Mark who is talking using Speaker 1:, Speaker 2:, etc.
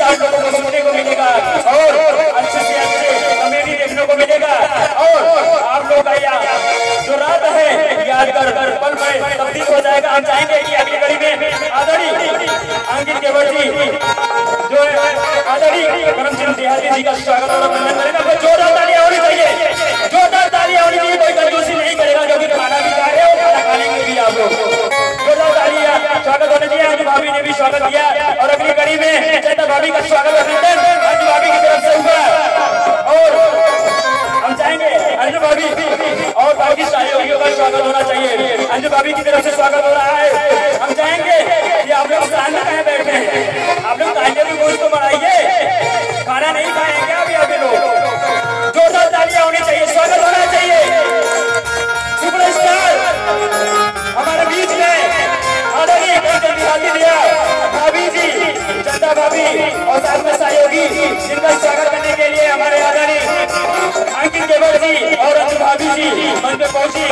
Speaker 1: आप लोगों को सुनने को मिलेगा और अच्छे से अच्छे कमेडी देखने को मिलेगा। और आप लोग का जो रात है यादगार पल में तब्दील हो जाएगा। हम चाहेंगे कि अगली कड़ी में आदरणीय अंकित केवल जी जो है आदरणीय करमचंद देहाती जी का स्वागत और अभिनंदन करेगा। जोरदार तालियां होनी चाहिए, जोरदार तालियां होनी चाहिए। कोई कंजूसी नहीं करेगा जो कि खाना भी खा रहे हो, खाना खाने भी आप लोग। जोरदार तालियां स्वागत होने चाहिए। अंजू भाभी ने भी स्वागत किया और अगली कड़ी में चेता भाभी का स्वागत अभिनंदन अंजू भाभी की तरफ से हुआ। और हम चाहेंगे अंजू भाभी और बाकी सहयोगियों का स्वागत होना चाहिए। अंजू भाभी की तरफ से स्वागत हो रहा है। हम चाहेंगे कि आप लोग सामने कहीं बैठे हैं, आप लोग तालियां भी कुछ तो बढ़ाइए। खाना नहीं खाएंगे अभी अभी लोग। जोरदार तालियां होनी चाहिए, स्वागत होना चाहिए। सुपरस्टार हमारे बीच में आदरणीय भाभी जी, चंदा भाभी और साथ में सहयोगी जिनका स्वागत करने के लिए हमारे आदरणीय अंकित केवल जी और अंजू भाभी जी मंच पे पहुंची।